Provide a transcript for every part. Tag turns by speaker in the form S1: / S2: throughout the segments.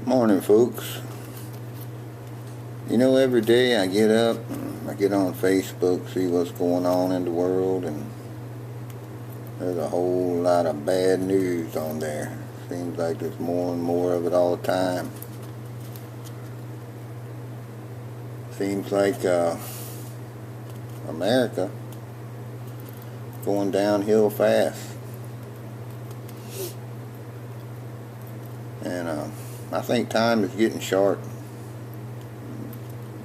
S1: Morning, folks. You know, every day I get up, I get on Facebook, see what's going on in the world, and there's a whole lot of bad news on there. Seems like there's more and more of it all the time. Seems like America going downhill fast. And I think time is getting short.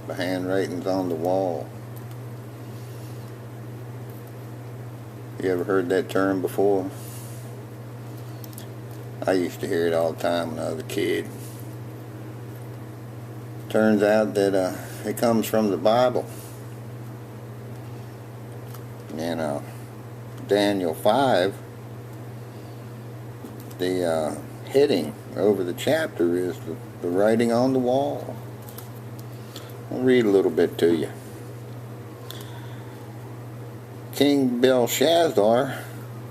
S1: The handwriting's on the wall. You ever heard that term before? I used to hear it all the time when I was a kid. Turns out that it comes from the Bible. And Daniel 5, the heading over the chapter is the writing on the wall. I'll read a little bit to you. King Belshazzar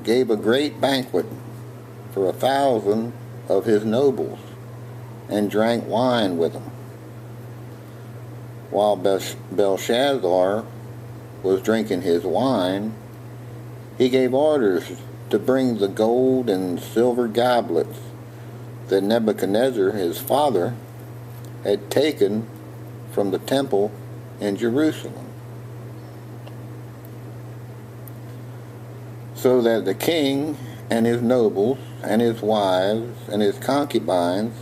S1: gave a great banquet for 1,000 of his nobles and drank wine with them. While Belshazzar was drinking his wine, he gave orders to bring the gold and silver goblets that Nebuchadnezzar, his father, had taken from the temple in Jerusalem, so that the king and his nobles and his wives and his concubines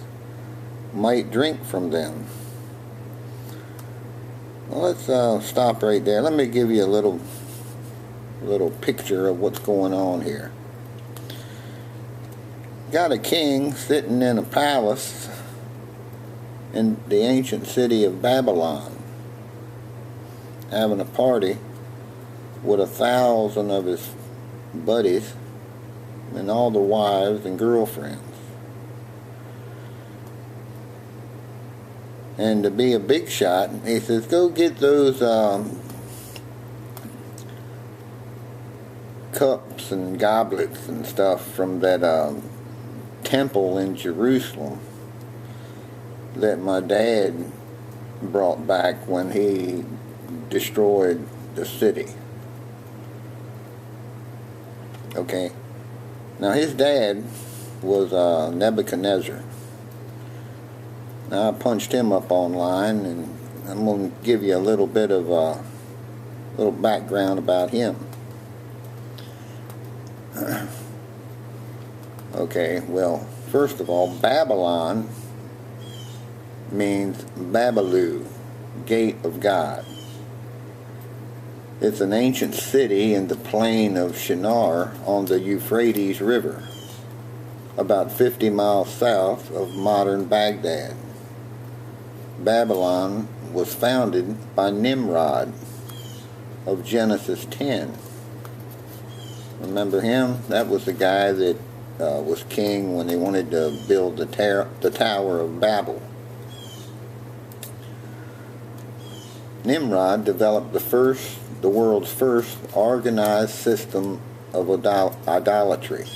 S1: might drink from them. Well, let's stop right there. Let me give you a little picture of what's going on here. Got a king sitting in a palace in the ancient city of Babylon, having a party with 1,000 of his buddies and all the wives and girlfriends. And to be a big shot, he says, go get those cups and goblets and stuff from that temple in Jerusalem that my dad brought back when he destroyed the city. Okay. Now his dad was Nebuchadnezzar. Now I punched him up online, and I'm going to give you a little bit of little background about him. Okay, well, first of all, Babylon means Babalu, gate of God. It's an ancient city in the plain of Shinar on the Euphrates River, about 50 miles south of modern Baghdad. Babylon was founded by Nimrod of Genesis 10. Remember him? That was the guy that was king when they wanted to build the Tower of Babel. Nimrod developed the world's first organized system of idolatry.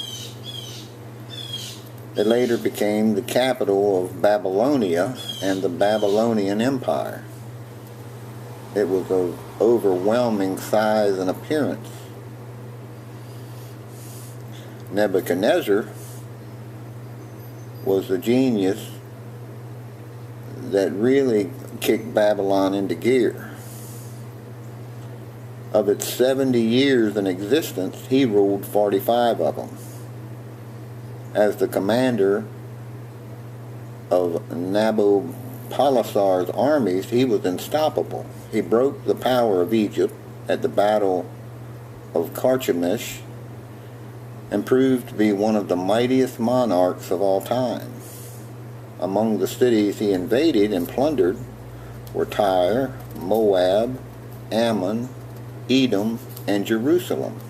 S1: It later became the capital of Babylonia and the Babylonian Empire. It was of overwhelming size and appearance. Nebuchadnezzar was the genius that really kicked Babylon into gear. Of its 70 years in existence, he ruled 45 of them. As the commander of Nabopolassar's armies, he was unstoppable. He broke the power of Egypt at the Battle of Carchemish and proved to be one of the mightiest monarchs of all time. Among the cities he invaded and plundered were Tyre, Moab, Ammon, Edom, and Jerusalem.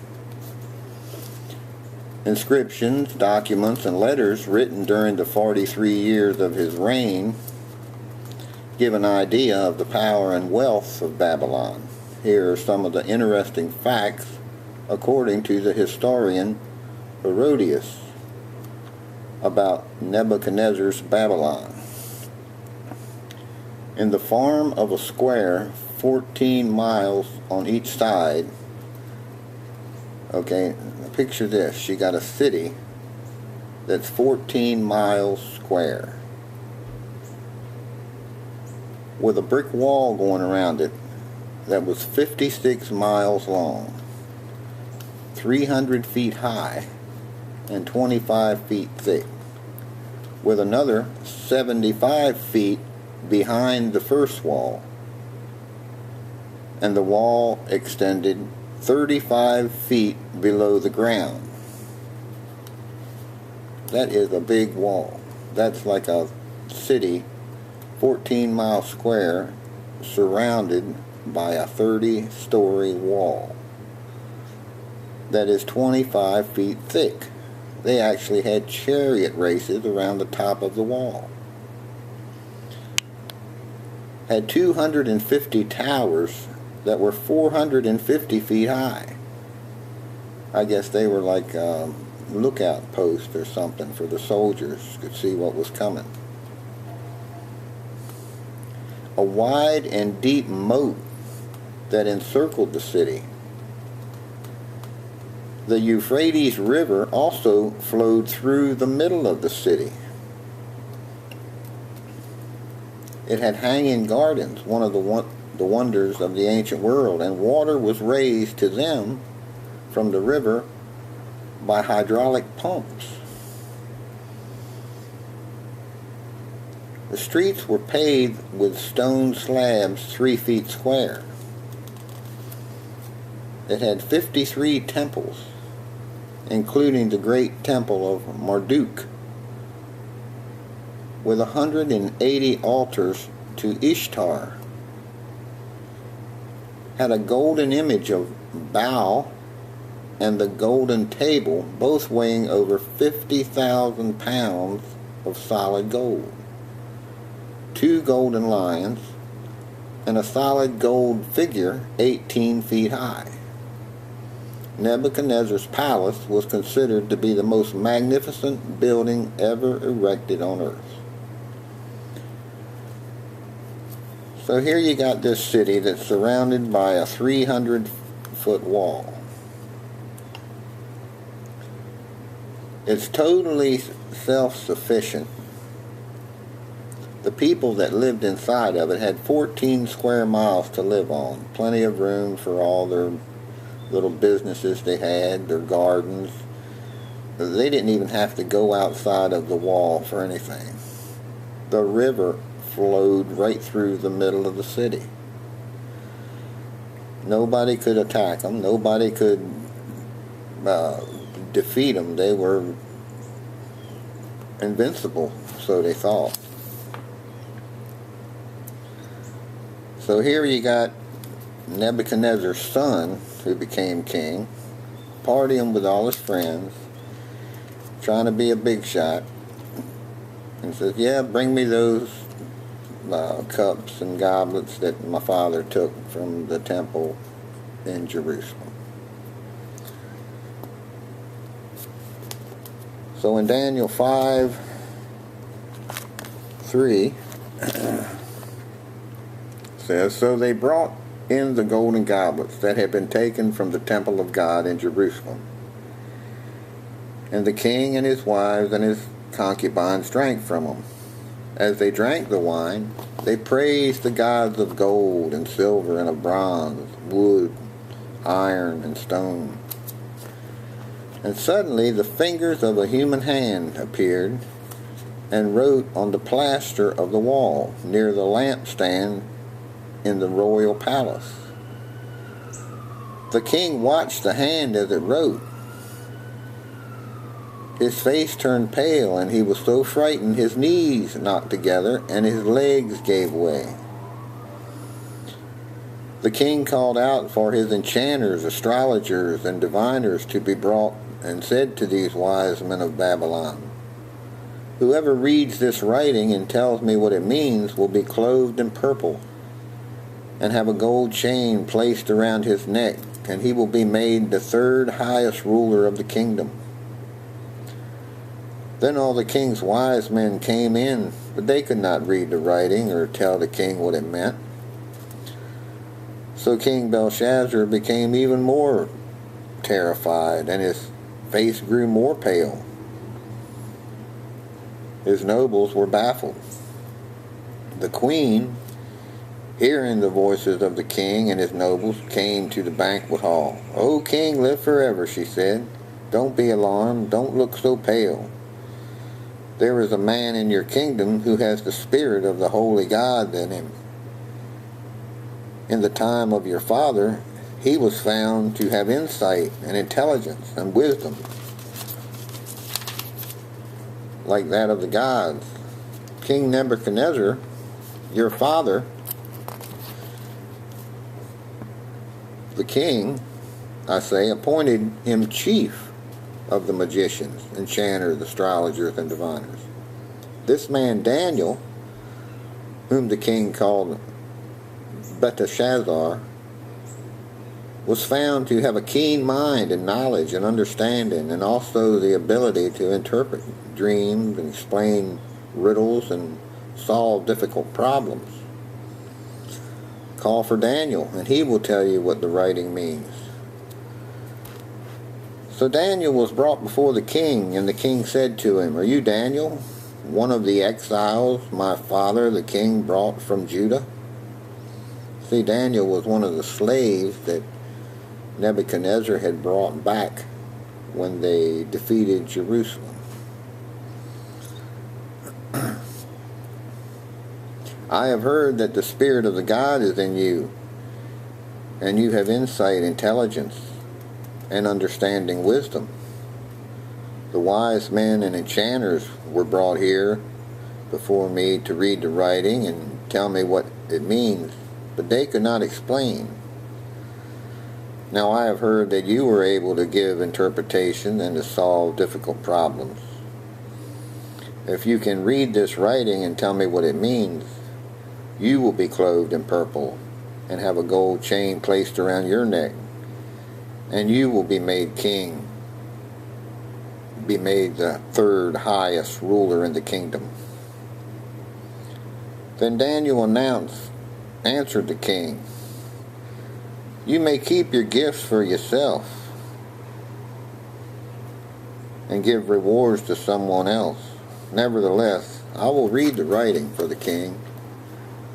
S1: Inscriptions, documents, and letters written during the 43 years of his reign give an idea of the power and wealth of Babylon. Here are some of the interesting facts according to the historian Herodotus about Nebuchadnezzar's Babylon. In the form of a square 14 miles on each side. Okay, picture this. You got a city that's 14 miles square with a brick wall going around it that was 56 miles long, 300 feet high, and 25 feet thick, with another 75 feet behind the first wall, and the wall extended 35 feet below the ground. That is a big wall. That's like a city 14 miles square surrounded by a 30-story wall that is 25 feet thick. They actually had chariot races around the top of the wall. Had 250 towers that were 450 feet high. I guess they were like lookout posts or something for the soldiers could see what was coming. A wide and deep moat that encircled the city. The Euphrates River also flowed through the middle of the city. It had hanging gardens, one of the wonders of the ancient world, and water was raised to them from the river by hydraulic pumps. The streets were paved with stone slabs 3 feet square. It had 53 temples, including the great temple of Marduk, with 180 altars to Ishtar. Had a golden image of Baal and the golden table, both weighing over 50,000 pounds of solid gold. 2 golden lions, and a solid gold figure 18 feet high. Nebuchadnezzar's palace was considered to be the most magnificent building ever erected on earth. So here you got this city that's surrounded by a 300-foot wall. It's totally self-sufficient. The people that lived inside of it had 14 square miles to live on. Plenty of room for all their little businesses they had, their gardens. They didn't even have to go outside of the wall for anything. The river flowed right through the middle of the city. Nobody could attack them. Nobody could defeat them. They were invincible, so they thought. So here you got Nebuchadnezzar's son, who became king, partying with all his friends, trying to be a big shot, and says, yeah, bring me those cups and goblets that my father took from the temple in Jerusalem. So in Daniel 5:3 says, so they brought in the golden goblets that had been taken from the temple of God in Jerusalem. And the king and his wives and his concubines drank from them. As they drank the wine, they praised the gods of gold and silver and of bronze, wood, iron, and stone. And suddenly the fingers of a human hand appeared and wrote on the plaster of the wall near the lampstand in the royal palace. The king watched the hand as it wrote. His face turned pale, and he was so frightened his knees knocked together and his legs gave way. The king called out for his enchanters, astrologers, and diviners to be brought, and said to these wise men of Babylon, whoever reads this writing and tells me what it means will be clothed in purple and have a gold chain placed around his neck, and he will be made the third highest ruler of the kingdom. Then all the king's wise men came in, but they could not read the writing or tell the king what it meant. So King Belshazzar became even more terrified, and his face grew more pale. His nobles were baffled. The queen, hearing the voices of the king and his nobles, came to the banquet hall. "O king, live forever," she said. "Don't be alarmed. Don't look so pale. There is a man in your kingdom who has the spirit of the holy God in him. In the time of your father, he was found to have insight and intelligence and wisdom like that of the gods. King Nebuchadnezzar, your father, the king, I say, appointed him chief of the magicians, enchanters, astrologers, and diviners. This man Daniel, whom the king called Belteshazzar, was found to have a keen mind and knowledge and understanding, and also the ability to interpret dreams and explain riddles and solve difficult problems. Call for Daniel, and he will tell you what the writing means." So Daniel was brought before the king, and the king said to him, "Are you Daniel, one of the exiles my father the king brought from Judah?" See, Daniel was one of the slaves that Nebuchadnezzar had brought back when they defeated Jerusalem. "I have heard that the Spirit of the God is in you, and you have insight, intelligence, and understanding wisdom. The wise men and enchanters were brought here before me to read the writing and tell me what it means, but they could not explain. Now I have heard that you were able to give interpretation and to solve difficult problems. If you can read this writing and tell me what it means, you will be clothed in purple and have a gold chain placed around your neck, and you will be made king, be made the third highest ruler in the kingdom." Then Daniel answered the king, "You may keep your gifts for yourself and give rewards to someone else. Nevertheless, I will read the writing for the king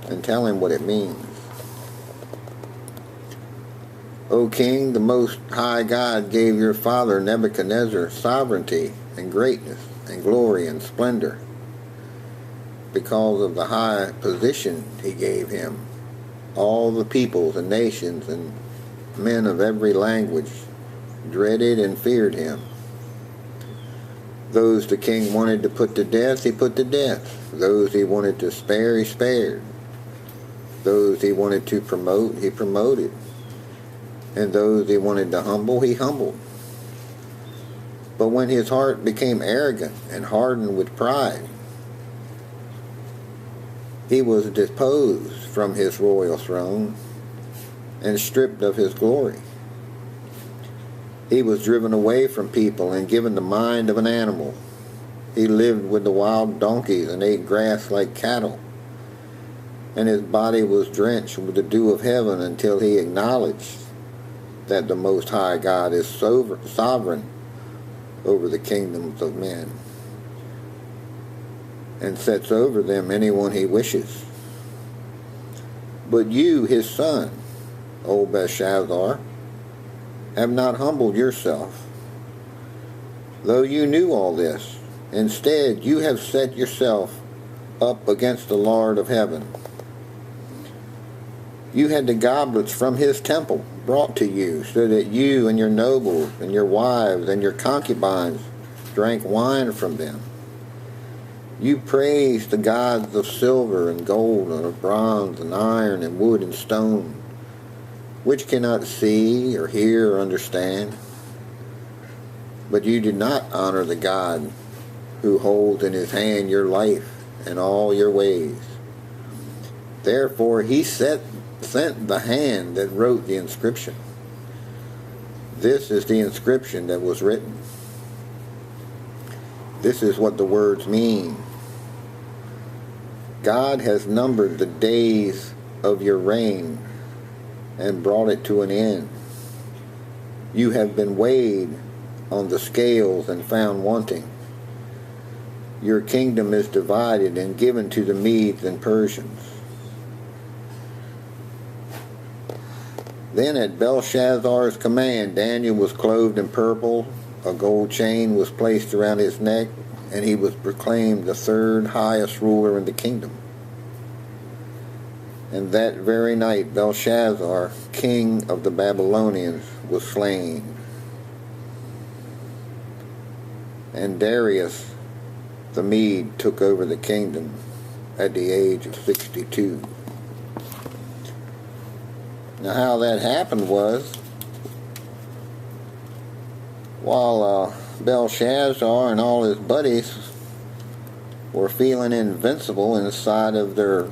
S1: and tell him what it means. O king, the Most High God gave your father Nebuchadnezzar sovereignty and greatness and glory and splendor. Because of the high position he gave him, all the peoples and nations and men of every language dreaded and feared him. Those the king wanted to put to death, he put to death. Those he wanted to spare, he spared. Those he wanted to promote, he promoted. And those he wanted to humble, he humbled. But when his heart became arrogant and hardened with pride, he was deposed from his royal throne and stripped of his glory. He was driven away from people and given the mind of an animal. He lived with the wild donkeys and ate grass like cattle. And his body was drenched with the dew of heaven until he acknowledged that the Most High God is sovereign over the kingdoms of men and sets over them anyone he wishes. But you, his son, O Belshazzar, have not humbled yourself, though you knew all this. Instead, you have set yourself up against the Lord of heaven. You had the goblets from his temple brought to you, so that you and your nobles and your wives and your concubines drank wine from them. You praised the gods of silver and gold and of bronze and iron and wood and stone, which cannot see or hear or understand. But you did not honor the God who holds in his hand your life and all your ways. Therefore he sent the hand that wrote the inscription. This is the inscription that was written: This is what the words mean. God has numbered the days of your reign and brought it to an end. You have been weighed on the scales and found wanting. Your kingdom is divided and given to the Medes and Persians. Then at Belshazzar's command, Daniel was clothed in purple, a gold chain was placed around his neck, and he was proclaimed the third highest ruler in the kingdom. And that very night Belshazzar, king of the Babylonians, was slain. And Darius the Mede took over the kingdom at the age of 62. Now how that happened was, while Belshazzar and all his buddies were feeling invincible inside of their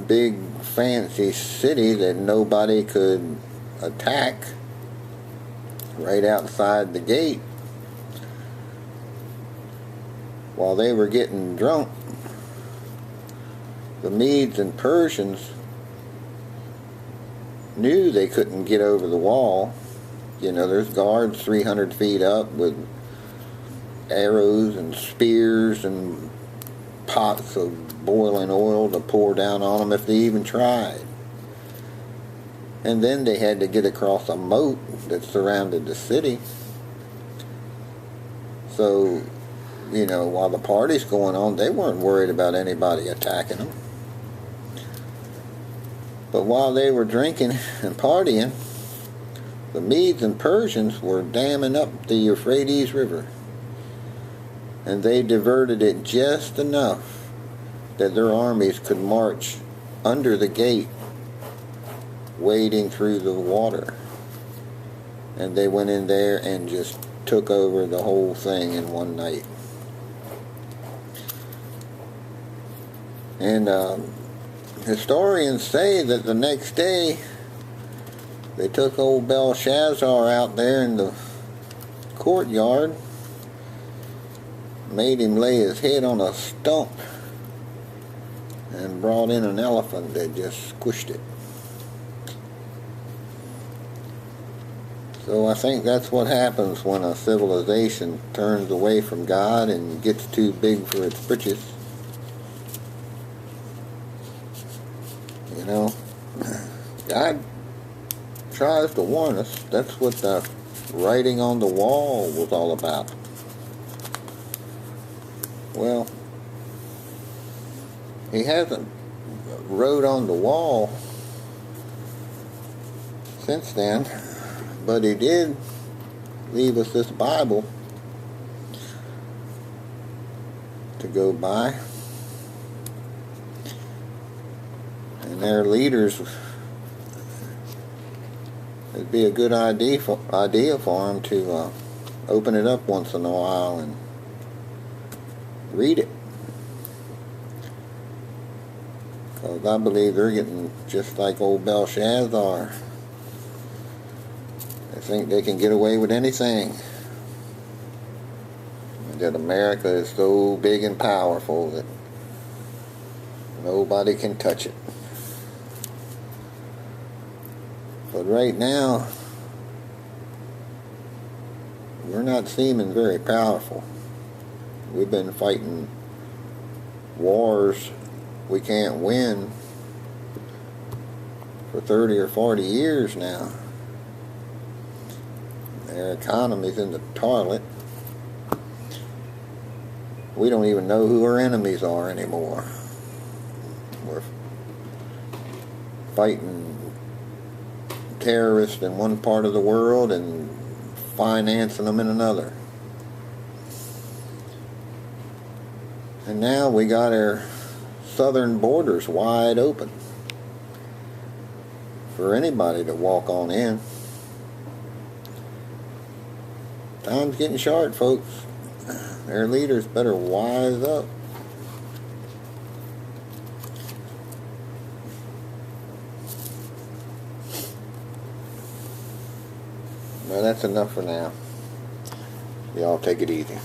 S1: big fancy city that nobody could attack right outside the gate, while they were getting drunk, the Medes and Persians knew they couldn't get over the wall. You know, there's guards 300 feet up with arrows and spears and pots of boiling oil to pour down on them if they even tried. And then they had to get across a moat that surrounded the city. So, you know, while the party's going on, they weren't worried about anybody attacking them. But while they were drinking and partying, the Medes and Persians were damming up the Euphrates River. And they diverted it just enough that their armies could march under the gate, wading through the water. And they went in there and just took over the whole thing in one night. And historians say that the next day they took old Belshazzar out there in the courtyard, made him lay his head on a stump, and brought in an elephant that just squished it. So I think that's what happens when a civilization turns away from God and gets too big for its britches. You know, God tries to warn us. That's what the writing on the wall was all about. Well, he hasn't wrote on the wall since then, but he did leave us this Bible to go by. And their leaders, it'd be a good idea for them to open it up once in a while and read it. Because I believe they're getting just like old Belshazzar. They think they can get away with anything. And that America is so big and powerful that nobody can touch it. But right now, we're not seeming very powerful. We've been fighting wars we can't win for 30 or 40 years now. Their economy's in the toilet. We don't even know who our enemies are anymore. We're fighting terrorists in one part of the world and financing them in another. And now we got our southern borders wide open for anybody to walk on in. Time's getting short, folks. Their leaders better wise up. Well, that's enough for now. Y'all take it easy.